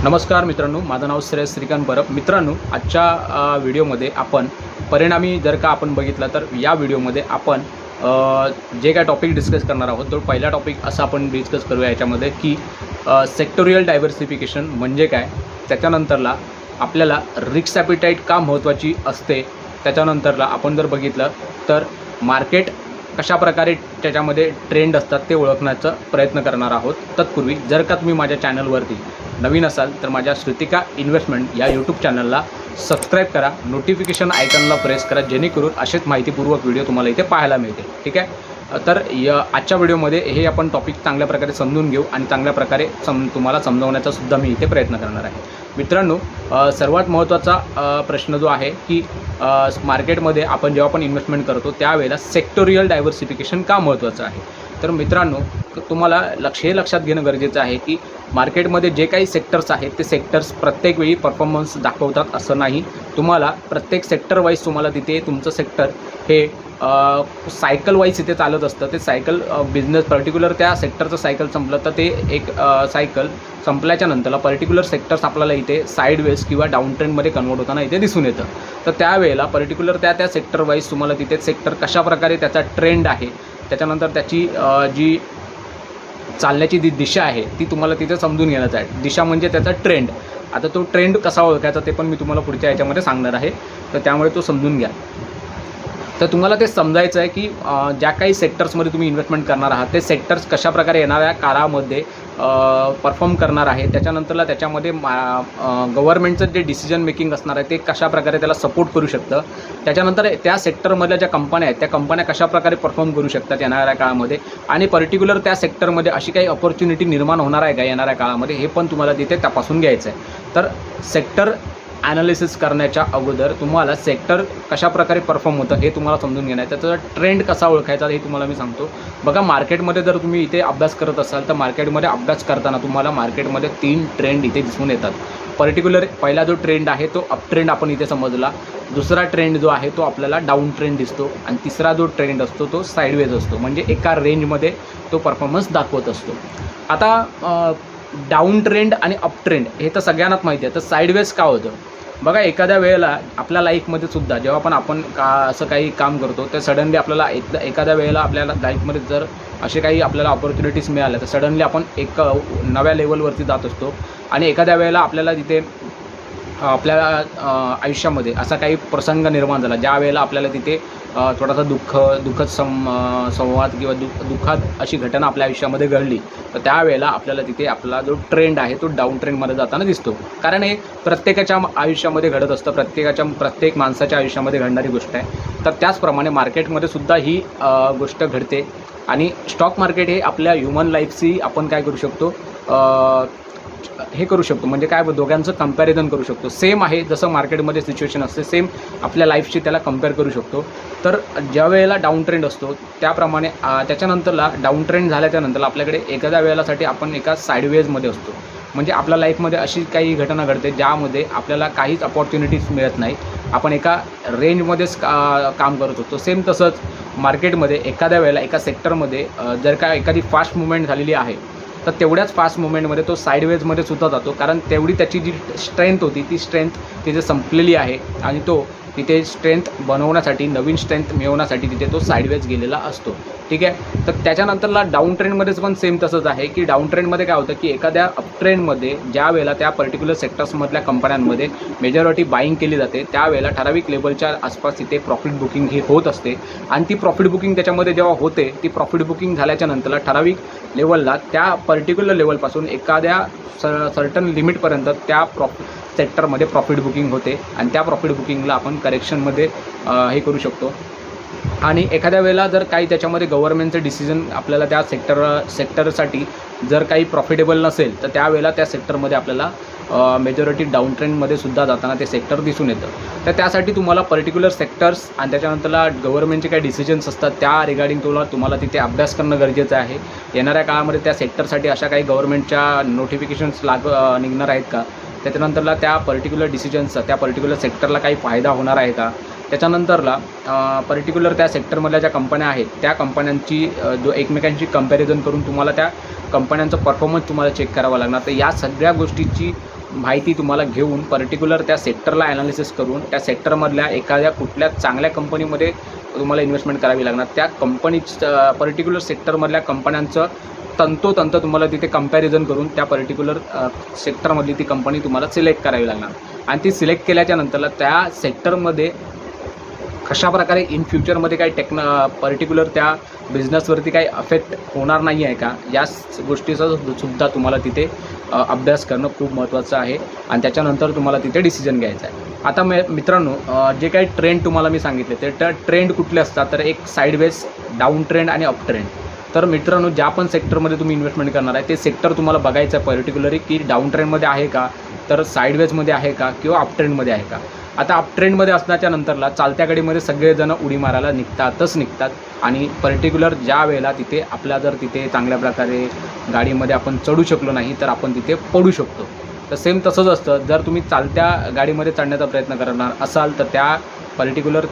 नमस्कार मित्रांनो, माझं नाव श्रेयस श्रीकांत परब. मित्रांनो, आजच्या व्हिडिओमध्ये आपण परिणामी जर का आपण बघितलं तर या व्हिडिओमध्ये आपण जे काय टॉपिक डिस्कस करणार आहोत तो पहिला टॉपिक असा आपण डिस्कस करूया याच्यामध्ये की सेक्टोरियल डायव्हर्सिफिकेशन म्हणजे काय, त्याच्यानंतरला आपल्याला रिस्क ॲपिटाईट का महत्त्वाची असते, त्याच्यानंतरला आपण जर बघितलं तर मार्केट कशा प्रकारे त्याच्यामध्ये ट्रेंड असतात ते ओळखण्याचा प्रयत्न करणार आहोत. तत्पूर्वी जर का तुम्ही माझ्या चॅनलवरती नवीन असाल तर माझ्या श्रुतिका इन्व्हेस्टमेंट या यूट्यूब चॅनलला सबस्क्राईब करा, नोटिफिकेशन आयकॉनला प्रेस करा, जेणेकरून असेच माहितीपूर्वक व्हिडिओ तुम्हाला इथे पाहायला मिळते. ठीक आहे, तर आजच्या व्हिडिओमध्ये हे आपण टॉपिक चांगल्या प्रकारे समजून घेऊ आणि चांगल्या प्रकारे तुम्हाला समजवण्याचा सुद्धा मी इथे प्रयत्न करणार आहे. मित्रांनो, सर्वात महत्त्वाचा प्रश्न जो आहे की मार्केटमध्ये आपण जेव्हा आपण इन्व्हेस्टमेंट करतो त्यावेळेला सेक्टोरियल डायव्हर्सिफिकेशन का महत्त्वाचं आहे. तर मित्रांनो, तुम्हाला हे लक्षात घेणं गरजेचं आहे की मार्केटमध्ये जे काही सेक्टर्स आहेत ते सेक्टर्स प्रत्येक वेळी परफॉर्मन्स दाखवतात असं नाही. तुम्हाला प्रत्येक सेक्टर वाईज तुम्हाला तिथे तुमचं सेक्टर हे सायकल वाईज इथे चालत असतं. ते सायकल बिझनेस पर्टिक्युलर त्या सेक्टरचं सायकल संपलं तर ते एक सायकल संपल्याच्या नंतरला पर्टिक्युलर सेक्टर्स आपल्याला इथे साईडवेज किंवा डाऊन ट्रेंडमध्ये कन्वर्ट होताना इथे दिसून येतं. तर त्यावेळेला पर्टिक्युलर त्या सेक्टर वाईज तुम्हाला तिथे सेक्टर कशाप्रकारे त्याचा ट्रेंड आहे, त्याच्यानंतर त्याची जी चालण्याची दिशा आहे ती तुम्हाला तिथे समजून घेण्याचं आहे. दिशा म्हणजे त्याचा ट्रेंड. आता तो ट्रेंड कसा ओळखायचा ते पण मी तुम्हाला पुढच्या याच्यामध्ये सांगणार आहे, तर त्यामुळे तो समजून घ्या. तर तुम्हाला ते समजायचं आहे की ज्या काही सेक्टर्समध्ये तुम्ही इन्व्हेस्टमेंट करणार आहात ते सेक्टर्स कशाप्रकारे येणाऱ्या काळामध्ये परफॉर्म करणार आहे, त्याच्यानंतरला त्याच्यामध्ये गव्हर्नमेंटचं जे डिसिजन मेकिंग असणार आहे ते कशाप्रकारे त्याला सपोर्ट करू शकतं, त्याच्यानंतर त्या सेक्टरमधल्या ज्या कंपन्या आहेत त्या कंपन्या कशाप्रकारे परफॉर्म करू शकतात येणाऱ्या काळामध्ये, आणि पर्टिक्युलर त्या सेक्टरमध्ये अशी काही अपॉर्च्युनिटी निर्माण होणार आहे का येणाऱ्या काळामध्ये हे पण तुम्हाला तिथे तपासून घ्यायचं आहे. तर सेक्टर ॲनालिसिस करण्याच्या अगोदर तुम्हाला सेक्टर कशाप्रकारे परफॉर्म होतं हे तुम्हाला समजून घेणं आहे. त्याचा ट्रेंड कसा ओळखायचा हे तुम्हाला मी सांगतो. बघा, मार्केटमध्ये जर तुम्ही इथे अभ्यास करत असाल तर मार्केटमध्ये अभ्यास करताना तुम्हाला मार्केटमध्ये 3 ट्रेंड इथे दिसून येतात. पर्टिक्युलर पहिला जो ट्रेंड आहे तो अप ट्रेंड आपण इथे समजला, दुसरा ट्रेंड जो आहे तो आपल्याला डाऊन ट्रेंड दिसतो, आणि तिसरा जो ट्रेंड असतो तो साईडवेज असतो, म्हणजे एका रेंजमध्ये तो परफॉर्मन्स दाखवत असतो. आता डाऊन ट्रेंड आणि अप ट्रेंड हे तर सगळ्यांनाच माहिती आहे. तर साईडवेज का होतं? बघा, एखाद्या वेळेला आपल्या लाईफमध्ये सुद्धा जेव्हा आपण असं काही काम करतो तर सडनली आपल्याला एखाद्या वेळेला आपल्याला लाईफमध्ये जर असे काही आपल्याला ऑपॉर्च्युनिटीज मिळाल्या तर सडनली आपण एक नव्या लेवलवरती जात असतो, आणि एखाद्या वेळेला आपल्याला तिथे आपल्या आयुष्यामध्ये असा काही प्रसंग निर्माण झाला ज्या वेळेला आपल्याला तिथे थोडासा दुःखद संवाद किंवा दुःखात अशी घटना आपल्या आयुष्यामध्ये घडली, तर त्यावेळेला आपल्याला तिथे आपला जो ट्रेंड आहे तो डाऊन ट्रेंडमध्ये जाताना दिसतो. कारण हे प्रत्येकाच्या आयुष्यामध्ये घडत असतं, प्रत्येक माणसाच्या आयुष्यामध्ये घडणारी गोष्ट आहे. तर त्याचप्रमाणे मार्केटमध्ये सुद्धा ही गोष्ट घडते, आणि स्टॉक मार्केट हे आपल्या ह्युमन लाईफची आपण काय करू शकतो, हे करू शकतो, म्हणजे काय दोघांचं कंपॅरिझन करू शकतो. सेम आहे जसं मार्केटमध्ये सिच्युएशन असते सेम आपल्या लाईफशी त्याला कंपेअर करू शकतो. तर ज्या वेळेला डाऊन ट्रेंड असतो त्याप्रमाणे त्याच्यानंतरला डाऊन ट्रेंड झाल्याच्यानंतर आपल्याकडे एखाद्या वेळेलासाठी आपण एका साईडवेजमध्ये असतो, म्हणजे आपल्या लाईफमध्ये अशी काही घटना घडते ज्यामध्ये आपल्याला काहीच अपॉर्च्युनिटीज मिळत नाही, आपण एका रेंजमध्येच काम करत होतो. सेम तसंच मार्केटमध्ये एखाद्या वेळेला एका सेक्टरमध्ये जर का एखादी फास्ट मुवमेंट झालेली आहे तर तेवढ्याच फास्ट मुवमेंटमध्ये तो साईडवेजमध्ये सुद्धा जातो, कारण तेवढी त्याची जी स्ट्रेंथ होती ती स्ट्रेंथ तिथे संपलेली आहे, आणि तो तिथे स्ट्रेंथ बनवण्यासाठी नवीन स्ट्रेंथ मिळवण्यासाठी तिथे तो साईडवेज गेलेला असतो. ठीक आहे, तर त्याच्यानंतरला डाऊन ट्रेंडमध्येच पण सेम तसंच आहे की डाऊन ट्रेंडमध्ये काय होतं की एखाद्या अप ट्रेंडमध्ये ज्या वेळेला त्या पर्टिक्युलर सेक्टर्समधल्या कंपन्यांमध्ये मेजॉरिटी बाईंग केली जाते त्यावेळेला ठराविक लेवलच्या आसपास तिथे प्रॉफिट बुकिंग ही होत असते, आणि ती प्रॉफिट बुकिंग त्याच्यामध्ये जेव्हा होते ती प्रॉफिट बुकिंग झाल्याच्या नंतरला ठराविक लेवलला त्या पर्टिक्युलर लेवलपासून एखाद्या सर्टन लिमिटपर्यंत त्या सेक्टरमध्ये प्रॉफिट बुकिंग होते, आणि त्या प्रॉफिट बुकिंगला आपण करेक्शनमध्ये हे करू शकतो. आणि एखाद्या वेळेला जर काही त्याच्यामध्ये गव्हर्नमेंटचं डिसिजन आपल्याला त्या सेक्टरसाठी जर काही प्रॉफिटेबल नसेल तर त्यावेळेला त्या सेक्टरमध्ये आपल्याला मेजॉरिटी डाऊन ट्रेंडमध्ये सुद्धा जाताना ते सेक्टर दिसून येतं. तर त्यासाठी तुम्हाला पर्टिक्युलर सेक्टर्स आणि त्याच्यानंतरला गव्हर्नमेंटचे काही डिसिजन्स असतात त्या रिगार्डिंग तुम्हाला तिथे अभ्यास करणं गरजेचं आहे. येणाऱ्या काळामध्ये त्या सेक्टरसाठी अशा काही गव्हर्नमेंटच्या नोटिफिकेशन्स निघणार आहेत का, त्याच्यानंतरला त्या पर्टिक्युलर डिसिजन्सचा त्या पर्टिक्युलर सेक्टरला काही फायदा होणार आहे का, त्याच्यानंतरला पर्टिक्युलर त्या सेक्टरमधल्या ज्या कंपन्या आहेत त्या कंपन्यांची एकमेकांची कंपॅरिझन करून तुम्हाला त्या कंपन्यांचा परफॉर्मन्स तुम्हाला चेक करावा लागणार. तर या सगळ्या गोष्टीची माहिती तुम्हाला घेऊन पर्टिक्युलर त्या सेक्टरला ॲनालिसिस करून त्या सेक्टरमधल्या एखाद्या कुठल्या चांगल्या कंपनीमध्ये तुम्हाला इन्व्हेस्टमेंट करावी लागणार. त्या पर्टिक्युलर सेक्टरमधल्या कंपन्यांचं तंतोतंत तुम्हाला तिथे कंपॅरिझन करून त्या पर्टिक्युलर सेक्टरमधली ती कंपनी तुम्हाला सिलेक्ट करावी लागणार. आणि ती सिलेक्ट केल्याच्या नंतरला त्या सेक्टरमध्ये कशाप्रकारे इन फ्युचरमध्ये काही पर्टिक्युलर त्या बिझनेसवरती काही अफेक्ट होणार नाही आहे का, या गोष्टीचा सुद्धा तुम्हाला तिथे अभ्यास करणं खूप महत्त्वाचं आहे. आणि त्याच्यानंतर तुम्हाला तिथे डिसिजन घ्यायचा आहे. आता मित्रांनो, जे काही ट्रेंड तुम्हाला मी सांगितले ते ट्रेंड कुठले असतात, तर एक साईडवेज, डाऊन ट्रेंड आणि अप ट्रेंड. तर मित्रांनो, ज्या पण सेक्टरमध्ये तुम्ही इन्व्हेस्टमेंट करणार आहे ते सेक्टर तुम्हाला बघायचं आहे पर्टिक्युलरली की डाऊन ट्रेंडमध्ये आहे का, तर साईडवेजमध्ये आहे का, किंवा अप ट्रेंडमध्ये आहे का. आता अप ट्रेंडमध्ये असण्याच्या नंतरला चालत्या गाडीमध्ये सगळेजण उडी मारायला निघतात. आणि पर्टिक्युलर ज्या वेळेला तिथे आपल्या जर तिथे चांगल्या प्रकारे गाडीमध्ये आपण चढू शकलो नाही तर आपण तिथे पडू शकतो. तर सेम तसंच असतं, जर तुम्ही चालत्या गाडीमध्ये चढण्याचा प्रयत्न करणार असाल तर त्या पर्टिक्युलर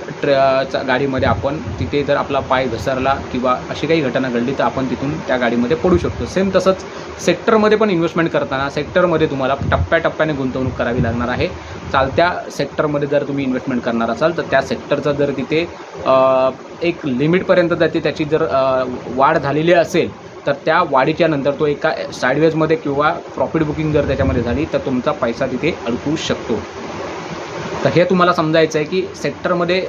गाडीमध्ये आपण तिथे जर आपला पाय घसरला किंवा अशी काही घटना घडली तर आपण तिथून त्या गाडीमध्ये पडू शकतो. सेम तसंच सेक्टरमध्ये पण इन्व्हेस्टमेंट करताना सेक्टरमध्ये तुम्हाला टप्प्याटप्प्याने गुंतवणूक करावी लागणार आहे. चालत्या सेक्टरमध्ये जर तुम्ही इन्व्हेस्टमेंट करणार असाल तर त्या सेक्टरचं जर तिथे एक लिमिटपर्यंत त्याची जर वाढ झालेली असेल तर त्या वाढीच्या नंतर तो एका साईडवेजमध्ये किंवा प्रॉफिट बुकिंग जर त्याच्यामध्ये झाली तर तुमचा पैसा तिथे अडकू शकतो. तर हे तुम्हाला समजायचं आहे की सेक्टरमध्ये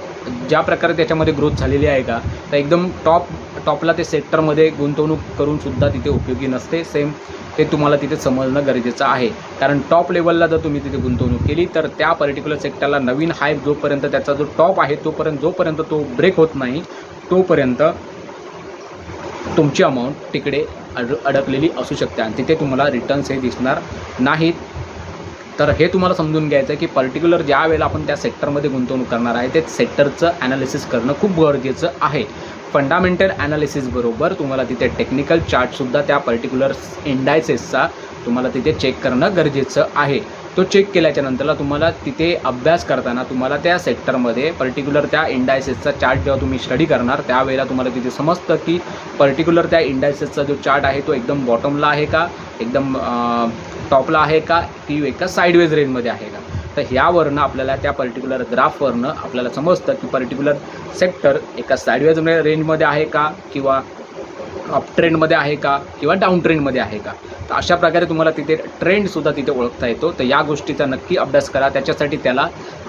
ज्या प्रकारे त्याच्यामध्ये ग्रोथ झालेली आहे का, तर एकदम टॉपला ते सेक्टरमध्ये गुंतवणूक करूनसुद्धा तिथे उपयोगी नसते. सेम ते तुम्हाला तिथे समजणं गरजेचं आहे. कारण टॉप लेवलला जर तुम्ही तिथे गुंतवणूक केली तर त्या पर्टिक्युलर सेक्टरला नवीन हाय जोपर्यंत त्याचा जो टॉप आहे जोपर्यंत तो ब्रेक होत नाही तोपर्यंत तुमची अमाऊंट तिकडे अडकलेली असू शकते आणि तिथे तुम्हाला रिटर्न्स हे दिसणार नाहीत. तर हे तुम्हाला समजून घ्यायचं आहे की पर्टिक्युलर ज्या वेळेला आपण त्या सेक्टरमध्ये गुंतवणूक करणार आहे ते सेक्टरचं ॲनालिसिस करणं खूप गरजेचं आहे. फंडामेंटल ॲनालिसिस बरोबर तुम्हाला तिथे टेक्निकल चार्टसुद्धा त्या पर्टिक्युलर इंडायसेसचा तुम्हाला तिथे चेक करणं गरजेचं आहे. तो चेक केल्याच्या नंतरला तुम्हाला तिथे अभ्यास करताना तुम्हाला त्या सेक्टरमध्ये पर्टिक्युलर त्या इंडायसेसचा चार्ट जेव्हा तुम्ही स्टडी करणार त्यावेळेला तुम्हाला तिथे समजतं की पर्टिक्युलर त्या इंडायसेसचा जो चार्ट आहे तो एकदम बॉटमला आहे का, एकदम टॉपला आहे का, की एका साईडवेज रेंजमध्ये आहे का. तर ह्यावरनं आपल्याला त्या पर्टिक्युलर ग्राफवरनं आपल्याला समजतं की पर्टिक्युलर सेक्टर एका साईडवेज रेंजमध्ये आहे का, किंवा अप ट्रेंडमध्ये आहे का, किंवा डाऊन ट्रेंडमध्ये आहे का. तर अशा प्रकारे तुम्हाला तिथे ट्रेंडसुद्धा तिथे ओळखता येतो. तर या गोष्टीचा नक्की अभ्यास करा. त्याच्यासाठी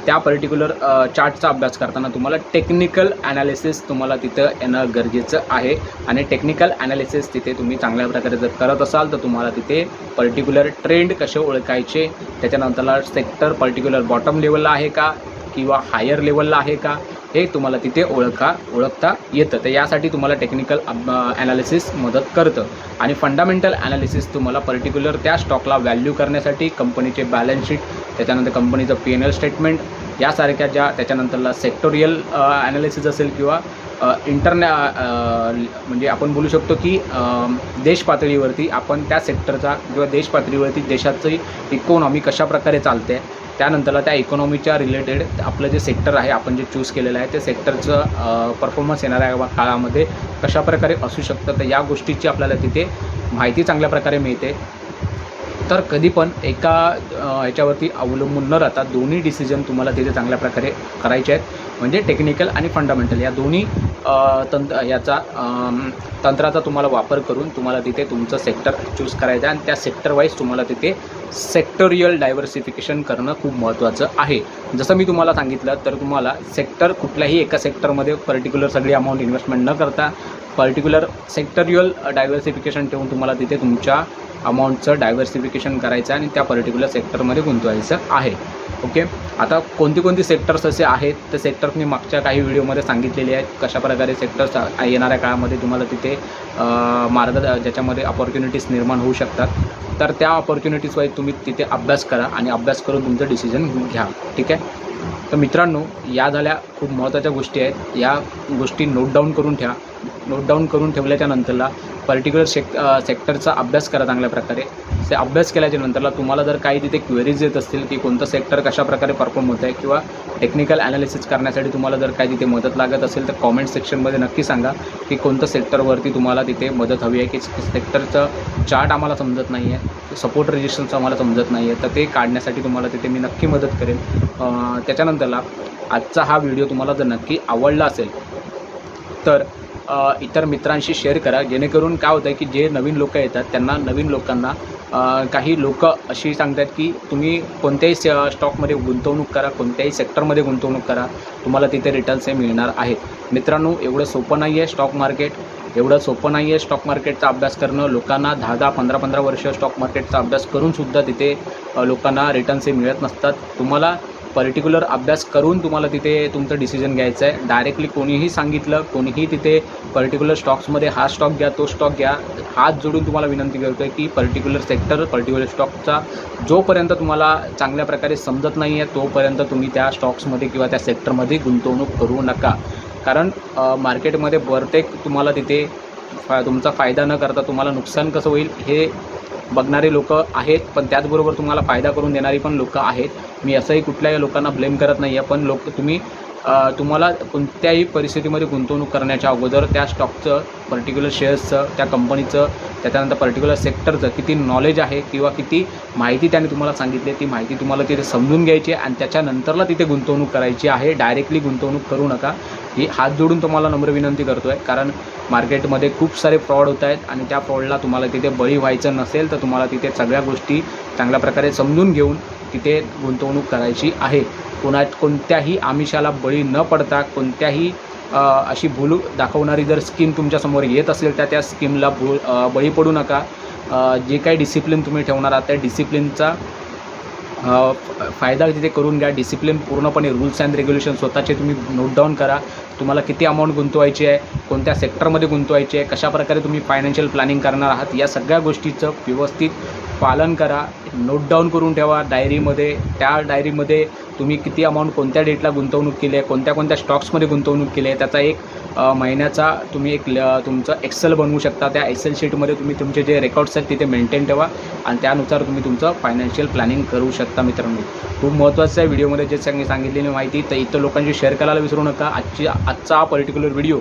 त्या पर्टिक्युलर चार्टचा अभ्यास करताना तुम्हाला टेक्निकल ॲनालिसिस तुम्हाला तिथं येणं गरजेचं आहे. आणि टेक्निकल ॲनालिसिस तिथे तुम्ही चांगल्या प्रकारे जर करत असाल तर तुम्हाला तिथे पर्टिक्युलर ट्रेंड कसे ओळखायचे, त्याच्यानंतरला सेक्टर पर्टिक्युलर बॉटम लेवलला आहे का किंवा हायर लेवलला आहे का, हे तुम्हाला तिथे ओळखता येतं. तर यासाठी तुम्हाला टेक्निकल ॲनालिसिस मदत करतं. आणि फंडामेंटल ॲनालिसिस तुम्हाला पर्टिक्युलर त्या स्टॉकला व्हॅल्यू करण्यासाठी कंपनीचे बॅलन्स शीट, त्याच्यानंतर कंपनीचं P&L स्टेटमेंट यासारख्या ज्या, त्याच्यानंतरला सेक्टोरियल ॲनालिसिस असेल किंवा म्हणजे आपण बोलू शकतो की देश पातळीवरती आपण त्या सेक्टरचा किंवा देश पातळीवरती देशाची इकॉनॉमी कशाप्रकारे चालते, त्यानंतरला त्या इकॉनॉमीच्या रिलेटेड आपलं जे सेक्टर आहे आपण जे चूज केलेलं आहे ते सेक्टरचं परफॉर्मन्स येणाऱ्या काळामध्ये कशाप्रकारे असू शकतं. तर या गोष्टीची आपल्याला तिथे माहिती चांगल्या प्रकारे मिळते. तर कधी पण एका ह्याच्यावरती अवलंबून न राहता दोन्ही डिसिजन तुम्हाला तिथे चांगल्या प्रकारे करायचे आहेत. म्हणजे टेक्निकल आणि फंडामेंटल या दोन्ही तंत्राचा तुम्हाला वापर करून तुम्हाला तिथे तुमचं सेक्टर चूज करायचं आहे. आणि त्या सेक्टर वाईज तुम्हाला तिथे सेक्टोरियल डायव्हर्सिफिकेशन करणं खूप महत्त्वाचं आहे. जसं मी तुम्हाला सांगितलं तर तुम्हाला सेक्टर कुठल्याही एका सेक्टरमध्ये पर्टिक्युलर सगळी अमाऊंट इन्व्हेस्टमेंट न करता पर्टिक्युलर सेक्टरियल डायव्हर्सिफिकेशन ठेवून तुम्हाला तिथे तुमच्या अमाऊंटचं डायव्हर्सिफिकेशन करायचं आणि त्या पर्टिक्युलर सेक्टरमध्ये गुंतवायचं आहे. ओके. आता कोणती सेक्टर्स असे आहेत तर सेक्टर्स मी मागच्या काही व्हिडिओमध्ये सांगितलेले आहेत. कशाप्रकारे सेक्टर्स येणाऱ्या काळामध्ये तुम्हाला तिथे ज्याच्यामध्ये अपॉर्च्युनिटीज निर्माण होऊ शकतात. तर त्या अपॉर्च्युनिटीज वाईज तुम्ही तिथे अभ्यास करा आणि अभ्यास करून तुमचं डिसिजन घ्या. ठीक आहे. तर मित्रांनो, या झाल्या खूप महत्त्वाच्या गोष्टी आहेत. या गोष्टी नोट डाऊन करून ठेवा. नोट डाऊन करून ठेवल्याच्या नंतरला पर्टिक्युलर सेक्टरचा अभ्यास करा चांगल्या प्रकारे. ते अभ्यास केल्याच्या नंतरला तुम्हाला जर काही तिथे क्वेरीज येत असतील की कोणतं सेक्टर कशाप्रकारे परफॉर्म होतं आहे किंवा टेक्निकल ॲनालिसिस करण्यासाठी तुम्हाला जर काही तिथे मदत लागत असेल तर कॉमेंट सेक्शनमध्ये नक्की सांगा की कोणतं सेक्टरवरती तुम्हाला तिथे मदत हवी आहे, की सेक्टरचं चार्ट आम्हाला समजत नाही आहे, सपोर्ट रेजिस्टन्स आम्हाला समजत नाही आहे, तर ते काढण्यासाठी तुम्हाला तिथे मी नक्की मदत करेन. त्याच्यानंतरला आजचा हा व्हिडिओ तुम्हाला जर नक्की आवडला असेल तर इतर मित्रांशी शेअर करा, जेणेकरून काय होतं आहे की जे नवीन लोक येतात त्यांना, नवीन लोकांना काही लोक अशी सांगतात की तुम्ही कोणत्याही स्टॉकमध्ये गुंतवणूक करा, कोणत्याही सेक्टरमध्ये गुंतवणूक करा, तुम्हाला तिथे रिटर्न्स हे मिळणार आहेत. मित्रांनो, एवढं सोपं नाही आहे स्टॉक मार्केट, एवढं सोपं नाही आहे स्टॉक मार्केटचा अभ्यास करणं. लोकांना 10-10, 15-15 वर्ष स्टॉक मार्केटचा अभ्यास करूनसुद्धा तिथे लोकांना रिटर्न्स हे मिळत नसतात. तुम्हाला पर्टिक्युलर अभ्यास करून तुम्हाला तिथे तुमचं डिसिजन घ्यायचं आहे. डायरेक्टली कोणीही सांगितलं, कोणीही तिथे पर्टिक्युलर स्टॉक्समध्ये हा स्टॉक घ्या, तो स्टॉक घ्या, हात जोडून तुम्हाला विनंती करतो आहे की पर्टिक्युलर सेक्टर, पर्टिक्युलर स्टॉकचा जोपर्यंत तुम्हाला चांगल्या प्रकारे समजत नाही आहे तोपर्यंत तुम्ही त्या स्टॉक्समध्ये किंवा त्या सेक्टरमध्ये गुंतवणूक करू नका. कारण मार्केटमध्ये प्रत्येक तुम्हाला तिथे तुमचा फायदा न करता तुम्हाला नुकसान कसं होईल हे बघणारे लोक आहेत, पण त्याचबरोबर तुम्हाला फायदा करून देणारी पण लोकं आहेत. मी असंही कुठल्याही लोकांना ब्लेम करत नाही आहे, पण तुम्हाला कोणत्याही परिस्थितीमध्ये गुंतवणूक करण्याच्या अगोदर त्या स्टॉकचं, पर्टिक्युलर शेअर्सचं, त्या कंपनीचं, त्याच्यानंतर पर्टिक्युलर सेक्टरचं किती नॉलेज आहे किंवा किती माहिती त्याने तुम्हाला सांगितली, ती माहिती तुम्हाला तिथे समजून घ्यायची आहे आणि त्याच्यानंतरला तिथे गुंतवणूक करायची आहे. डायरेक्टली गुंतवणूक करू नका, ही हात जोडून तुम्हाला नम्र विनंती करतो आहे. कारण मार्केटमध्ये खूप सारे फ्रॉड होत आहेत आणि त्या फ्रॉडला तुम्हाला तिथे बळी व्हायचं नसेल तर तुम्हाला तिथे सगळ्या गोष्टी चांगल्या प्रकारे समजून घेऊन तिथे गुंतवणूक करायची आहे. कोणत्याही आमिषाला बळी न पडता, कोणत्याही अशी भूल दाखवणारी जर स्कीम तुमच्यासमोर येत असेल तर त्या स्कीमला बळी पडू नका. जे काही डिसिप्लिन तुम्ही ठेवणार आहात त्या डिसिप्लिनचा फायदा तिथे करून घ्या. डिसिप्लिन पूर्णपणे, रूल्स अँड रेग्युलेशन स्वतःचे तुम्ही नोट डाऊन करा. तुम्हाला किती अमाऊंट गुंतवायची आहे, कोणत्या सेक्टरमध्ये गुंतवायची आहे, कशाप्रकारे तुम्ही फायनान्शियल प्लॅनिंग करणार आहात, या सगळ्या गोष्टीचं व्यवस्थित पालन करा. नोट डाऊन करून ठेवा डायरीमध्ये. त्या डायरीमध्ये तुम्ही किती अमाऊंट कोणत्या डेटला गुंतवणूक केली आहे, कोणत्या कोणत्या स्टॉक्समध्ये गुंतवणूक केली आहे, त्याचा एक महिन्याचा तुम्ही एक तुमचं एक्सेल बनवू शकता. त्या एक्सेल शीटमध्ये तुम्ही तुमचे जे रेकॉर्ड्स आहेत तिथे मेंटेन ठेवा आणि त्यानुसार तुम्ही तुमचं फायनान्शियल प्लॅनिंग करू शकता. मित्रांनो, खूप महत्त्वाचं आहे. व्हिडिओमध्ये जे सांगितलेली माहिती तर इतर लोकांशी शेअर करायला विसरू नका. आजचा हा पर्टिक्युलर व्हिडिओ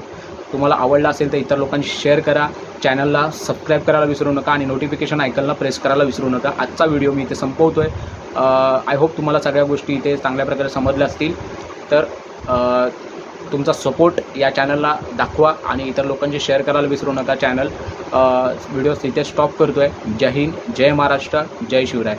तुम्हाला आवडला असेल तर इतर लोकांशी शेअर करा. चॅनलला सबस्क्राईब करायला विसरू नका आणि नोटिफिकेशन आयकॉनला प्रेस करायला विसरू नका. आजचा व्हिडिओ मी इथे संपवतो आहे. आय होप तुम्हाला सगळ्या गोष्टी इथे चांगल्या प्रकारे समजल्या असतील. तर तुमचा सपोर्ट या चॅनलला दाखवा आणि इतर लोकांशी शेअर करायला विसरू नका. व्हिडिओ इथे स्टॉप करतो आहे. जय हिंद, जय महाराष्ट्र, जय शिवराय.